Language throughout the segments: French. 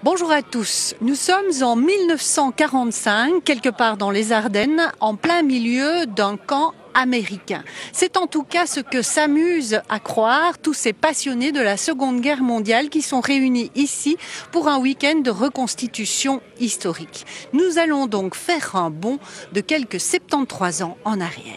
Bonjour à tous. Nous sommes en 1945, quelque part dans les Ardennes, en plein milieu d'un camp américain. C'est en tout cas ce que s'amusent à croire tous ces passionnés de la Seconde Guerre mondiale qui sont réunis ici pour un week-end de reconstitution historique. Nous allons donc faire un bond de quelques 73 ans en arrière.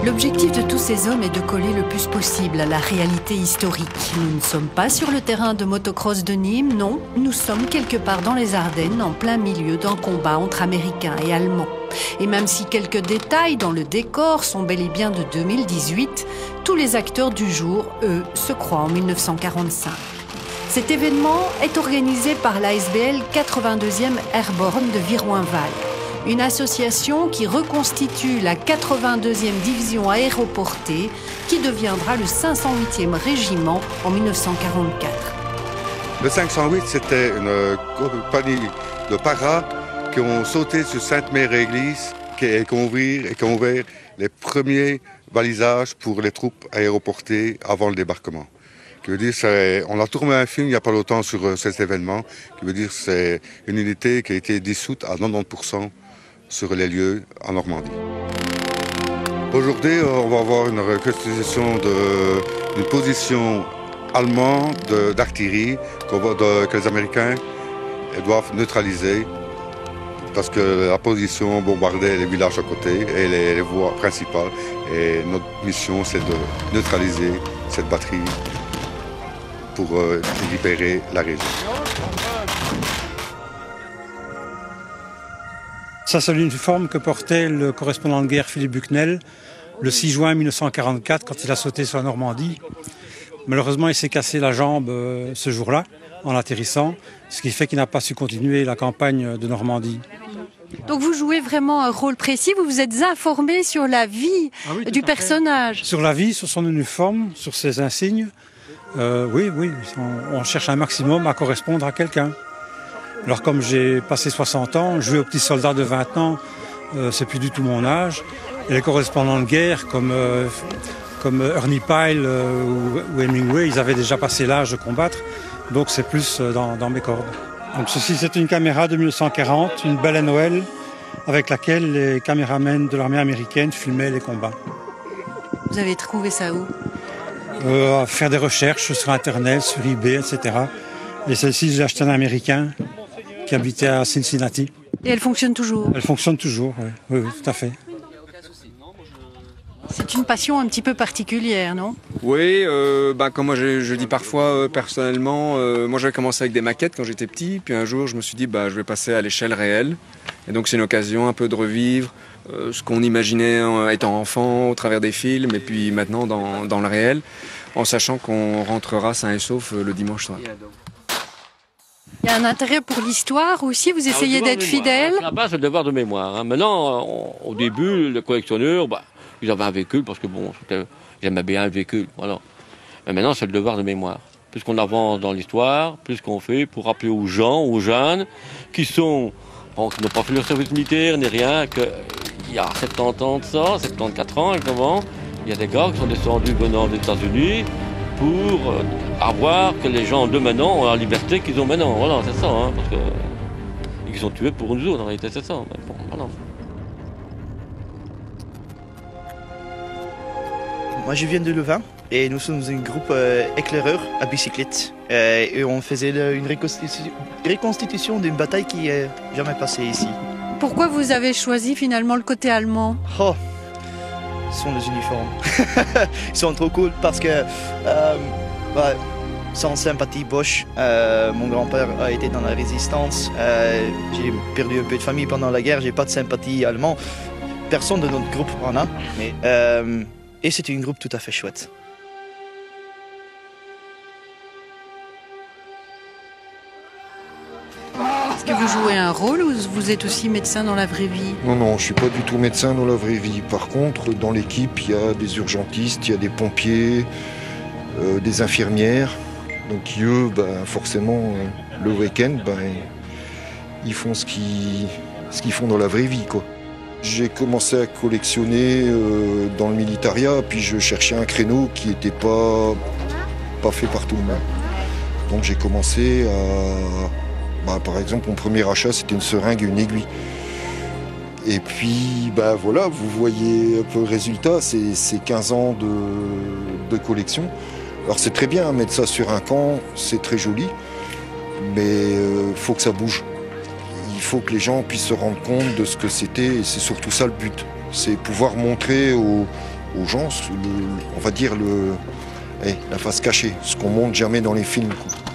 L'objectif de tous ces hommes est de coller le plus possible à la réalité historique. Nous ne sommes pas sur le terrain de motocross de Nîmes, non. Nous sommes quelque part dans les Ardennes, en plein milieu d'un combat entre Américains et Allemands. Et même si quelques détails dans le décor sont bel et bien de 2018, tous les acteurs du jour, eux, se croient en 1945. Cet événement est organisé par l'ASBL 82e Airborne de Viroinval. Une association qui reconstitue la 82e division aéroportée qui deviendra le 508e régiment en 1944. Le 508, c'était une compagnie de paras qui ont sauté sur Sainte-Mère-Église et qui ont ouvert les premiers balisages pour les troupes aéroportées avant le débarquement. Qui veut dire, on a tourné un film il n'y a pas longtemps sur cet événement, qui veut dire que c'est une unité qui a été dissoute à 90% sur les lieux en Normandie. Aujourd'hui, on va avoir une reconstitution d'une position allemande d'artillerie que les Américains doivent neutraliser parce que la position bombardait les villages à côté et les voies principales. Et notre mission, c'est de neutraliser cette batterie pour libérer la région. Ça, c'est l'uniforme que portait le correspondant de guerre Philippe Bucknell le 6 juin 1944 quand il a sauté sur la Normandie. Malheureusement, il s'est cassé la jambe ce jour-là en atterrissant, ce qui fait qu'il n'a pas su continuer la campagne de Normandie. Donc vous jouez vraiment un rôle précis, vous vous êtes informé sur la vie du personnage. Sur la vie, sur son uniforme, sur ses insignes. Oui, on cherche un maximum à correspondre à quelqu'un. Alors comme j'ai passé 60 ans, jouer aux petits soldats de 20 ans, c'est plus du tout mon âge. Et les correspondants de guerre comme Ernie Pyle ou Hemingway, ils avaient déjà passé l'âge de combattre, donc c'est plus dans mes cordes. Donc ceci, c'est une caméra de 1940, une belle à Noël, avec laquelle les caméramens de l'armée américaine filmaient les combats. Vous avez trouvé ça où? À faire des recherches sur Internet, sur eBay, etc. Et celle-ci, j'ai acheté un Américain qui habitait à Cincinnati. Et elle fonctionne toujours? Elle fonctionne toujours, oui, tout à fait. C'est une passion un petit peu particulière, non? Oui, comme moi je dis parfois personnellement, moi j'avais commencé avec des maquettes quand j'étais petit, puis un jour je me suis dit je vais passer à l'échelle réelle. Et donc c'est une occasion un peu de revivre ce qu'on imaginait étant enfant au travers des films, et puis maintenant dans le réel, en sachant qu'on rentrera sain et sauf le dimanche soir. Il y a un intérêt pour l'histoire aussi, vous essayez d'être fidèle. À la base, c'est le devoir de mémoire. Maintenant, au début, les collectionneurs, ils avaient un véhicule parce que j'aimais bien le véhicule. Voilà. Mais maintenant, c'est le devoir de mémoire. Plus qu'on avance dans l'histoire, plus qu'on fait pour rappeler aux gens, aux jeunes, qui n'ont pas fait leur service militaire ni rien, qu'il y a 70 ans de ça, 74 ans exactement, il y a des gars qui sont descendus venant des États-Unis pour avoir que les gens de maintenant ont la liberté qu'ils ont maintenant. Voilà, c'est ça, parce que ils sont tués pour nous autres, en réalité, c'est ça. Mais bon, voilà. Moi, je viens de Louvain et nous sommes un groupe éclaireur à bicyclette. Et on faisait une reconstitution d'une bataille qui n'est jamais passée ici. Pourquoi vous avez choisi finalement le côté allemand? Ce sont les uniformes. Ils sont trop cool parce que, sans sympathie Bosch, mon grand-père a été dans la résistance. J'ai perdu un peu de famille pendant la guerre, j'ai pas de sympathie allemande. Personne de notre groupe en a. Et c'est un groupe tout à fait chouette. Est-ce que vous jouez un rôle ou vous êtes aussi médecin dans la vraie vie? Non, je suis pas du tout médecin dans la vraie vie. Par contre, dans l'équipe, il y a des urgentistes, il y a des pompiers, des infirmières. Donc eux, forcément, le week-end, ils font ce qu'ils font dans la vraie vie, quoi. J'ai commencé à collectionner dans le militaria, puis je cherchais un créneau qui n'était pas fait par tout le monde. Donc j'ai commencé à... par exemple, mon premier achat, c'était une seringue et une aiguille. Et puis, voilà, vous voyez un peu le résultat, c'est 15 ans de collection. Alors c'est très bien, mettre ça sur un camp, c'est très joli, mais il faut que ça bouge. Il faut que les gens puissent se rendre compte de ce que c'était, et c'est surtout ça le but. C'est pouvoir montrer aux gens, on va dire, la face cachée, ce qu'on montre jamais dans les films, quoi.